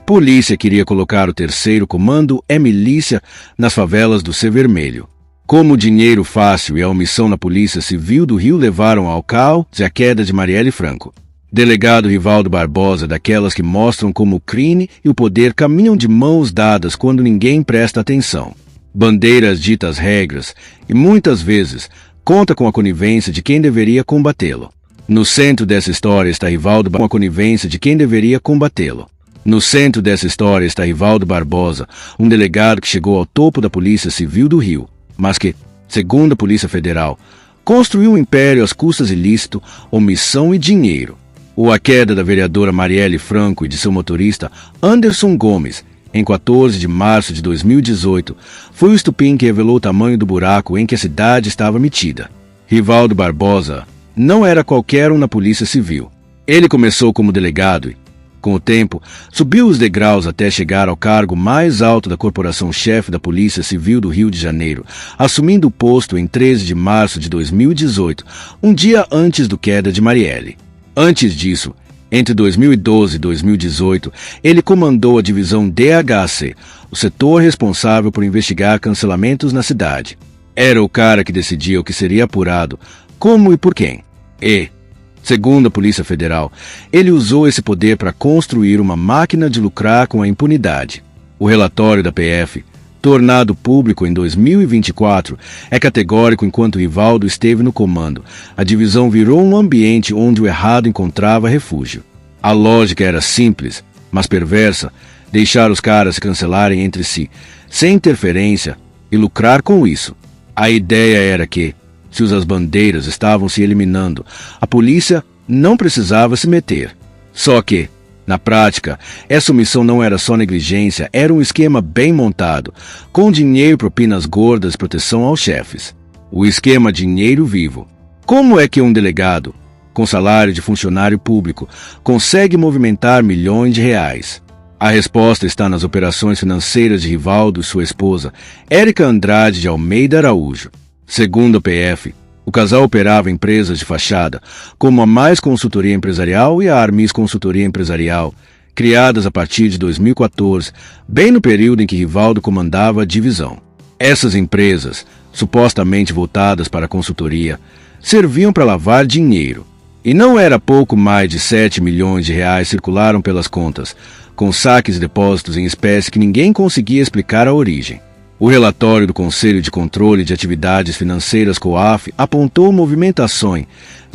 polícia queria colocar o terceiro comando é milícia nas favelas do Ser Vermelho. Como o dinheiro fácil e a omissão na Polícia Civil do Rio levaram ao caos e à queda de Marielle Franco. Delegado Rivaldo Barbosa, daquelas que mostram como o crime e o poder caminham de mãos dadas quando ninguém presta atenção. Bandeiras ditas regras e, muitas vezes, conta com a conivência de quem deveria combatê-lo. No centro dessa história está Rivaldo com a conivência de quem deveria combatê-lo. No centro dessa história está Rivaldo Barbosa, um delegado que chegou ao topo da Polícia Civil do Rio, mas que, segundo a Polícia Federal, construiu um império às custas ilícito, omissão e dinheiro. Ou a queda da vereadora Marielle Franco e de seu motorista Anderson Gomes, em 14 de março de 2018, foi o estupim que revelou o tamanho do buraco em que a cidade estava metida. Rivaldo Barbosa não era qualquer um na Polícia Civil. Ele começou como delegado e, com o tempo, subiu os degraus até chegar ao cargo mais alto da corporação-chefe da Polícia Civil do Rio de Janeiro, assumindo o posto em 13 de março de 2018, um dia antes do queda de Marielle. Antes disso, entre 2012 e 2018, ele comandou a divisão DHC, o setor responsável por investigar cancelamentos na cidade. Era o cara que decidia o que seria apurado, como e por quem. E, segundo a Polícia Federal, ele usou esse poder para construir uma máquina de lucrar com a impunidade. O relatório da PF, tornado público em 2024, é categórico. Enquanto Rivaldo esteve no comando, a divisão virou um ambiente onde o errado encontrava refúgio. A lógica era simples, mas perversa: deixar os caras se cancelarem entre si, sem interferência, e lucrar com isso. A ideia era que, se as bandeiras estavam se eliminando, a polícia não precisava se meter. Só que, na prática, essa omissão não era só negligência, era um esquema bem montado, com dinheiro, propinas gordas e proteção aos chefes. O esquema dinheiro vivo. Como é que um delegado, com salário de funcionário público, consegue movimentar milhões de reais? A resposta está nas operações financeiras de Rivaldo e sua esposa, Érica Andrade de Almeida Araújo. Segundo a PF, o casal operava empresas de fachada, como a Mais Consultoria Empresarial e a Armis Consultoria Empresarial, criadas a partir de 2014, bem no período em que Rivaldo comandava a divisão. Essas empresas, supostamente voltadas para a consultoria, serviam para lavar dinheiro. E não era pouco mais de 7 milhões de reais circularam pelas contas, com saques e depósitos em espécie que ninguém conseguia explicar a origem. O relatório do Conselho de Controle de Atividades Financeiras COAF apontou movimentações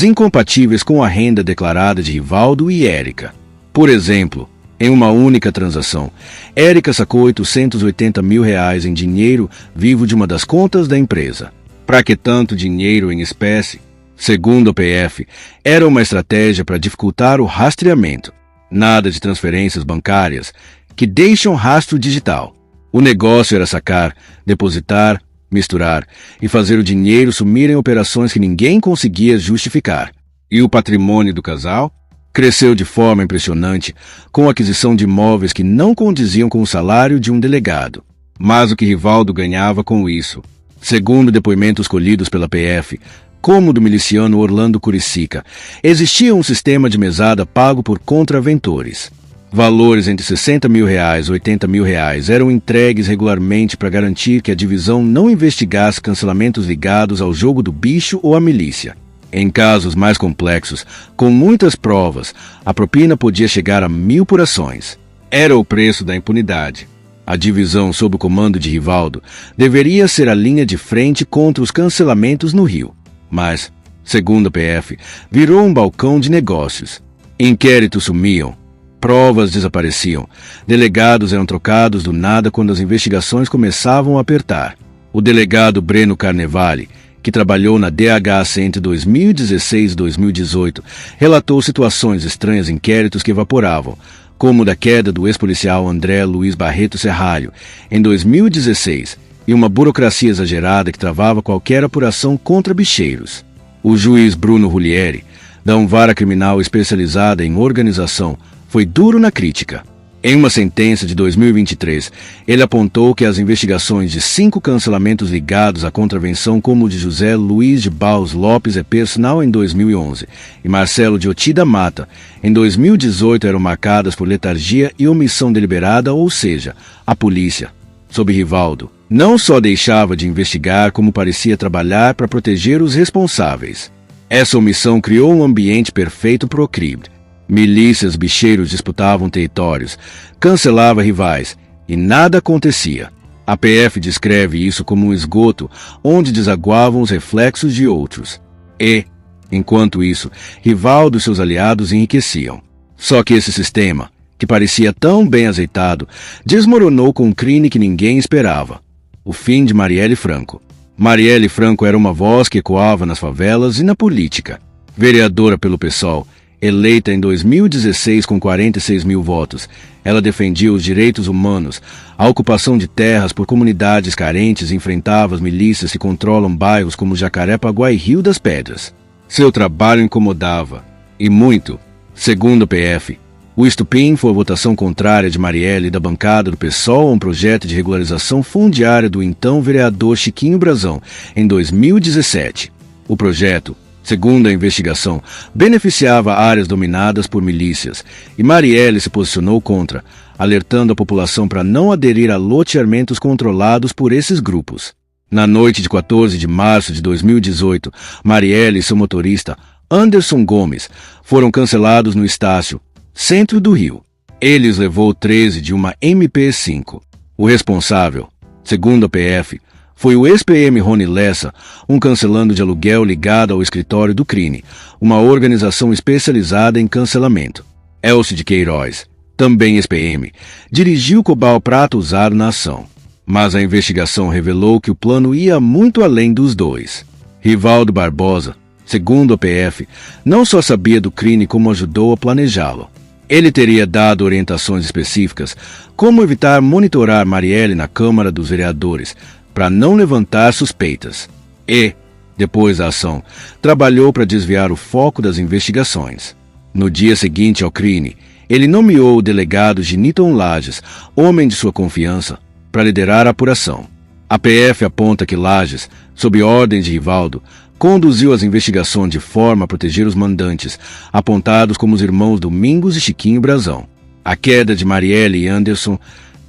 incompatíveis com a renda declarada de Rivaldo e Érica. Por exemplo, em uma única transação, Érica sacou R$880 mil em dinheiro vivo de uma das contas da empresa. Para que tanto dinheiro em espécie? Segundo a PF, era uma estratégia para dificultar o rastreamento. Nada de transferências bancárias que deixam rastro digital. O negócio era sacar, depositar, misturar e fazer o dinheiro sumir em operações que ninguém conseguia justificar. E o patrimônio do casal cresceu de forma impressionante, com a aquisição de imóveis que não condiziam com o salário de um delegado. Mas o que Rivaldo ganhava com isso? Segundo depoimentos colhidos pela PF, como o do miliciano Orlando Curicica, existia um sistema de mesada pago por contraventores. Valores entre R$60 mil e R$80 mil eram entregues regularmente para garantir que a divisão não investigasse cancelamentos ligados ao jogo do bicho ou à milícia. Em casos mais complexos, com muitas provas, a propina podia chegar a 1.000 por ações. Era o preço da impunidade. A divisão sob o comando de Rivaldo deveria ser a linha de frente contra os cancelamentos no Rio. Mas, segundo a PF, virou um balcão de negócios. Inquéritos sumiam. Provas desapareciam. Delegados eram trocados do nada quando as investigações começavam a apertar. O delegado Breno Carnevale, que trabalhou na DHC entre 2016 e 2018, relatou situações estranhas em inquéritos que evaporavam, como o da queda do ex-policial André Luiz Barreto Serralho, em 2016, e uma burocracia exagerada que travava qualquer apuração contra bicheiros. O juiz Bruno Rulieri, da vara criminal especializada em organização, foi duro na crítica. Em uma sentença de 2023, ele apontou que as investigações de 5 cancelamentos ligados à contravenção, como o de José Luiz de Baus Lopes e Personal em 2011 e Marcelo de Otida Mata em 2018, eram marcadas por letargia e omissão deliberada, ou seja, a polícia, sob Rivaldo, não só deixava de investigar, como parecia trabalhar para proteger os responsáveis. Essa omissão criou um ambiente perfeito para o crime. Milícias, bicheiros disputavam territórios, cancelava rivais, e nada acontecia. A PF descreve isso como um esgoto onde desaguavam os reflexos de outros. E, enquanto isso, Rivaldo e seus aliados enriqueciam. Só que esse sistema, que parecia tão bem azeitado, desmoronou com um crime que ninguém esperava: o fim de Marielle Franco. Marielle Franco era uma voz que ecoava nas favelas e na política. Vereadora pelo PSOL, eleita em 2016 com 46 mil votos, ela defendia os direitos humanos, a ocupação de terras por comunidades carentes e enfrentava as milícias que controlam bairros como Jacarepaguá e Rio das Pedras. Seu trabalho incomodava, e muito. Segundo a PF, o estupim foi a votação contrária de Marielle e da bancada do PSOL a um projeto de regularização fundiária do então vereador Chiquinho Brazão, em 2017. O projeto, segundo a investigação, beneficiava áreas dominadas por milícias, e Marielle se posicionou contra, alertando a população para não aderir a loteamentos controlados por esses grupos. Na noite de 14 de março de 2018, Marielle e seu motorista, Anderson Gomes, foram cancelados no Estácio, centro do Rio. Ele os levou 13 de uma MP5. O responsável, segundo a PF, foi o ex-PM Rony Lessa, um cancelando de aluguel ligado ao escritório do crime, uma organização especializada em cancelamento. Elcio de Queiroz, também ex-PM, dirigiu o Cobal Prata usado na ação. Mas a investigação revelou que o plano ia muito além dos dois. Rivaldo Barbosa, segundo a PF, não só sabia do crime como ajudou a planejá-lo. Ele teria dado orientações específicas, como evitar monitorar Marielle na Câmara dos Vereadores, para não levantar suspeitas. E, depois da ação, trabalhou para desviar o foco das investigações. No dia seguinte ao crime, ele nomeou o delegado Giniton Lages, homem de sua confiança, para liderar a apuração. A PF aponta que Lages, sob ordem de Rivaldo, conduziu as investigações de forma a proteger os mandantes, apontados como os irmãos Domingos e Chiquinho Brazão. A queda de Marielle e Anderson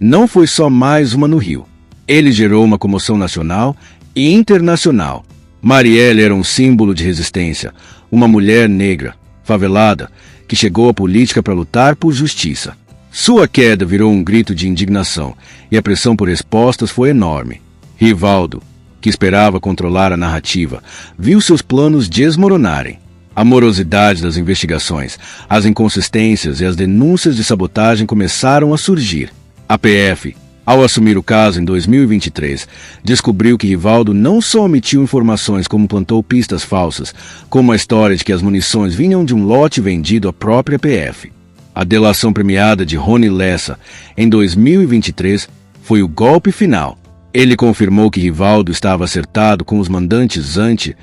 não foi só mais uma no Rio. Ele gerou uma comoção nacional e internacional. Marielle era um símbolo de resistência, uma mulher negra, favelada, que chegou à política para lutar por justiça. Sua queda virou um grito de indignação, e a pressão por respostas foi enorme. Rivaldo, que esperava controlar a narrativa, viu seus planos desmoronarem. A morosidade das investigações, as inconsistências e as denúncias de sabotagem começaram a surgir. A PF, ao assumir o caso em 2023, descobriu que Rivaldo não só omitiu informações como plantou pistas falsas, como a história de que as munições vinham de um lote vendido à própria PF. A delação premiada de Rony Lessa, em 2023, foi o golpe final. Ele confirmou que Rivaldo estava acertado com os mandantes antes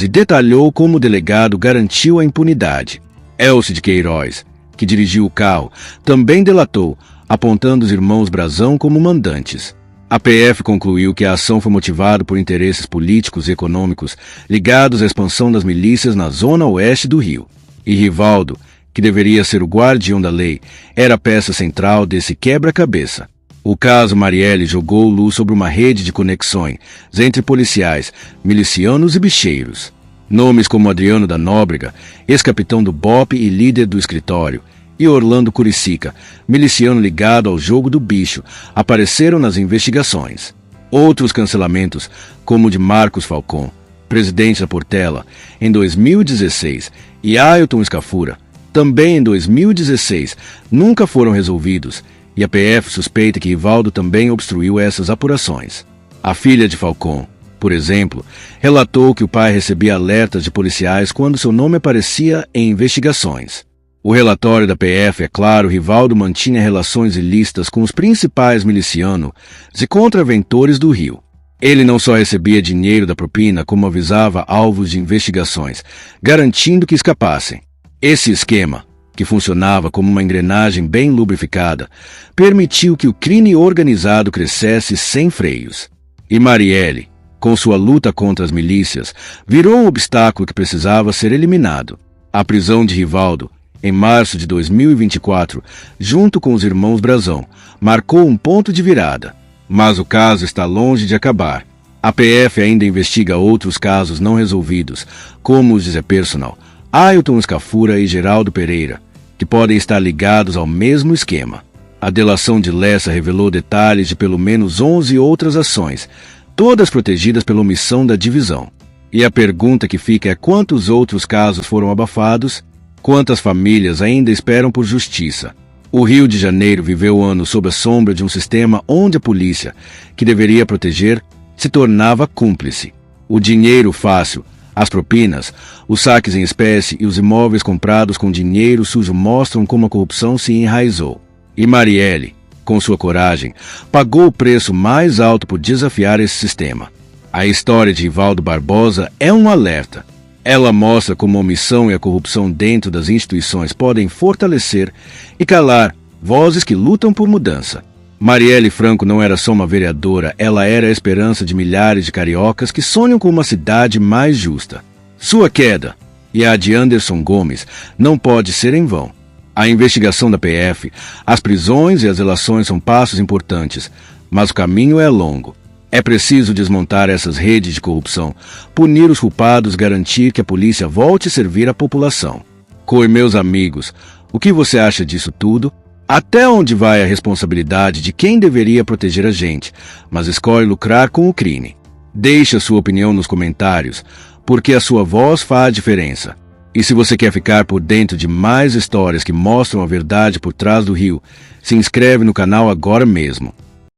e detalhou como o delegado garantiu a impunidade. Elcio de Queiroz, que dirigiu o carro, também delatou, apontando os irmãos Brazão como mandantes. A PF concluiu que a ação foi motivada por interesses políticos e econômicos ligados à expansão das milícias na zona oeste do Rio. E Rivaldo, que deveria ser o guardião da lei, era a peça central desse quebra-cabeça. O caso Marielle jogou luz sobre uma rede de conexões entre policiais, milicianos e bicheiros. Nomes como Adriano da Nóbrega, ex-capitão do BOPE e líder do escritório, e Orlando Curicica, miliciano ligado ao jogo do bicho, apareceram nas investigações. Outros cancelamentos, como o de Marcos Falcon, presidente da Portela, em 2016, e Ailton Scafura, também em 2016, nunca foram resolvidos, e a PF suspeita que Rivaldo também obstruiu essas apurações. A filha de Falcon, por exemplo, relatou que o pai recebia alertas de policiais quando seu nome aparecia em investigações. O relatório da PF é claro: Rivaldo mantinha relações ilícitas com os principais milicianos e contraventores do Rio. Ele não só recebia dinheiro da propina, como avisava alvos de investigações, garantindo que escapassem. Esse esquema, que funcionava como uma engrenagem bem lubrificada, permitiu que o crime organizado crescesse sem freios. E Marielle, com sua luta contra as milícias, virou um obstáculo que precisava ser eliminado. A prisão de Rivaldo, em março de 2024, junto com os irmãos Brazão, marcou um ponto de virada. Mas o caso está longe de acabar. A PF ainda investiga outros casos não resolvidos, como os de Zé Personal, Ailton Scafura e Geraldo Pereira, que podem estar ligados ao mesmo esquema. A delação de Lessa revelou detalhes de pelo menos 11 outras ações, todas protegidas pela omissão da divisão. E a pergunta que fica é quantos outros casos foram abafados? Quantas famílias ainda esperam por justiça? O Rio de Janeiro viveu anos sob a sombra de um sistema onde a polícia, que deveria proteger, se tornava cúmplice. O dinheiro fácil, as propinas, os saques em espécie e os imóveis comprados com dinheiro sujo mostram como a corrupção se enraizou. E Marielle, com sua coragem, pagou o preço mais alto por desafiar esse sistema. A história de Rivaldo Barbosa é um alerta. Ela mostra como a omissão e a corrupção dentro das instituições podem fortalecer e calar vozes que lutam por mudança. Marielle Franco não era só uma vereadora, ela era a esperança de milhares de cariocas que sonham com uma cidade mais justa. Sua queda, e a de Anderson Gomes, não pode ser em vão. A investigação da PF, as prisões e as delações são passos importantes, mas o caminho é longo. É preciso desmontar essas redes de corrupção, punir os culpados, garantir que a polícia volte a servir a população. Coi, meus amigos, o que você acha disso tudo? Até onde vai a responsabilidade de quem deveria proteger a gente, mas escolhe lucrar com o crime? Deixe a sua opinião nos comentários, porque a sua voz faz diferença. E se você quer ficar por dentro de mais histórias que mostram a verdade por trás do Rio, se inscreve no canal agora mesmo.